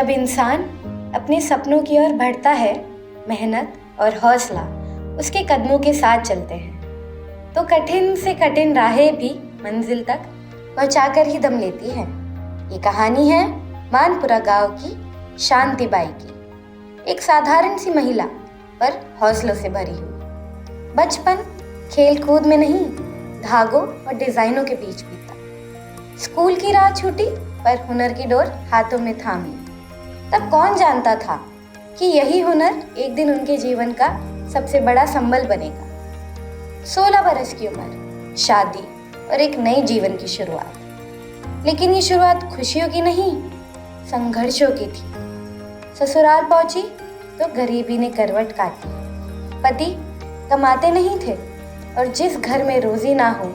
जब इंसान अपने सपनों की ओर बढ़ता है, मेहनत और हौसला उसके कदमों के साथ चलते हैं, तो कठिन से कठिन राहें भी मंजिल तक पहुंचाकर ही दम लेती हैं। ये कहानी है मानपुरा गांव की शांति बाई की, एक साधारण सी महिला पर हौसलों से भरी हुई। बचपन खेल कूद में नहीं, धागों और डिजाइनों के बीच बीता। स्कूल की राह छूटी पर हुनर की डोर हाथों में थाम ली। तब कौन जानता था कि यही हुनर एक दिन उनके जीवन का सबसे बड़ा संबल बनेगा। 16 बरस की उम्र, शादी और एक नए जीवन की शुरुआत। लेकिन ये शुरुआत खुशियों की नहीं, संघर्षों की थी। ससुराल पहुंची तो गरीबी ने करवट काटी। पति कमाते नहीं थे और जिस घर में रोजी ना हो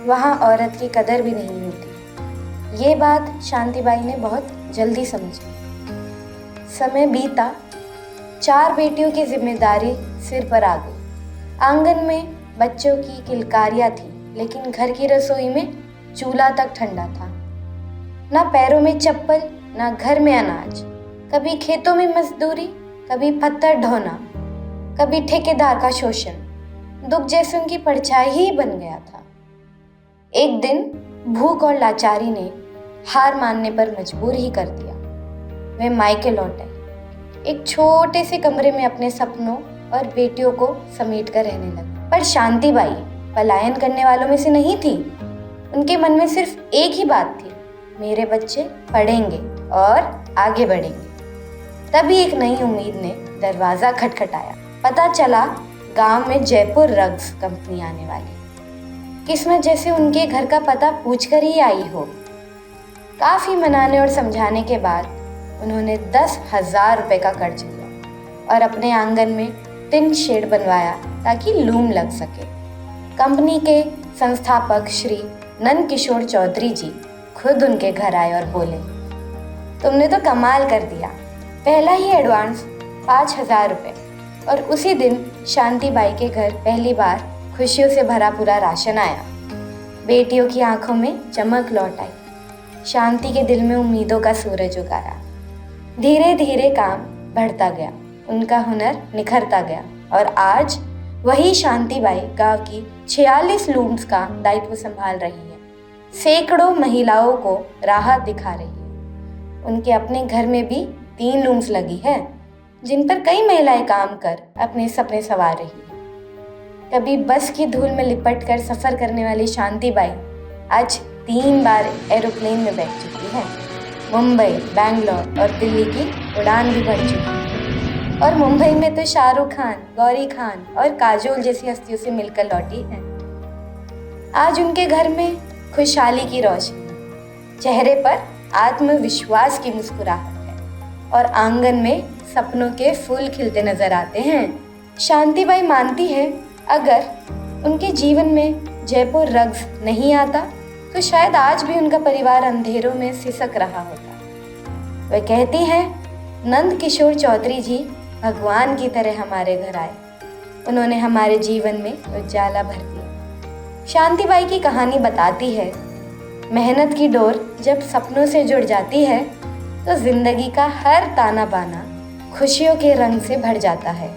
वहाँ औरत की कदर भी नहीं होती। ये बात शांति बाई ने बहुत जल्दी समझी। समय बीता, 4 बेटियों की जिम्मेदारी सिर पर आ गई। आंगन में बच्चों की किलकारियाँ थी, लेकिन घर की रसोई में चूल्हा तक ठंडा था। ना पैरों में चप्पल, ना घर में अनाज। कभी खेतों में मजदूरी, कभी पत्थर ढोना, कभी ठेकेदार का शोषण। दुख जैसे उनकी परछाई ही बन गया था। एक दिन भूख और लाचारी ने हार मानने पर मजबूर ही कर दिया। वे मायके लौटे, एक छोटे से कमरे में अपने सपनों और बेटियों को समेट कर रहने लगे। पर शांति बाई पलायन करने वालों में से नहीं थी। उनके मन में सिर्फ एक ही बात थी, मेरे बच्चे पढ़ेंगे और आगे बढ़ेंगे। तभी एक नई उम्मीद ने दरवाजा खटखटाया। पता चला गांव में जयपुर रग्स कंपनी आने वाली। किस्मत जैसे उनके घर का पता पूछकर ही आई हो। काफी मनाने और समझाने के बाद उन्होंने 10,000 रुपए का कर्ज लिया और अपने आंगन में टिन शेड बनवाया ताकि लूम लग सके। कंपनी के संस्थापक श्री नंद किशोर चौधरी जी खुद उनके घर आए और बोले, तुमने तो कमाल कर दिया। पहला ही एडवांस 5,000 रुपए। और उसी दिन शांति बाई के घर पहली बार खुशियों से भरा पूरा राशन आया। बेटियों की आंखों में चमक लौट आई। शांति के दिल में उम्मीदों का सूरज उगाया। धीरे धीरे काम बढ़ता गया, उनका हुनर निखरता गया और आज वही शांति बाई गांव की 46 लूम्स का दायित्व संभाल रही है। सैकड़ों महिलाओं को राहत दिखा रही है। उनके अपने घर में भी 3 लूम्स लगी है, जिन पर कई महिलाएं काम कर अपने सपने संवार रही है। कभी बस की धूल में लिपट कर सफर करने वाली शांति बाई आज 3 बार एरोप्लेन में बैठ चुकी है। मुंबई, बैंगलोर और दिल्ली की उड़ान भी भर चुकी है। और मुंबई में तो शाहरुख खान, गौरी खान और काजोल जैसी हस्तियों से मिलकर लौटी है। आज उनके घर में खुशहाली की रोशनी, चेहरे पर आत्मविश्वास की मुस्कुराहट है और आंगन में सपनों के फूल खिलते नजर आते हैं। शांति बाई मानती है, अगर उनके जीवन में जयपुर रग्स नहीं आता तो शायद आज भी उनका परिवार अंधेरों में सिसक रहा होता। वे कहती हैं, नंद किशोर चौधरी जी भगवान की तरह हमारे घर आए। उन्होंने हमारे जीवन में उजाला भर दिया। शांति बाई की कहानी बताती है, मेहनत की डोर जब सपनों से जुड़ जाती है तो जिंदगी का हर ताना बाना खुशियों के रंग से भर जाता है।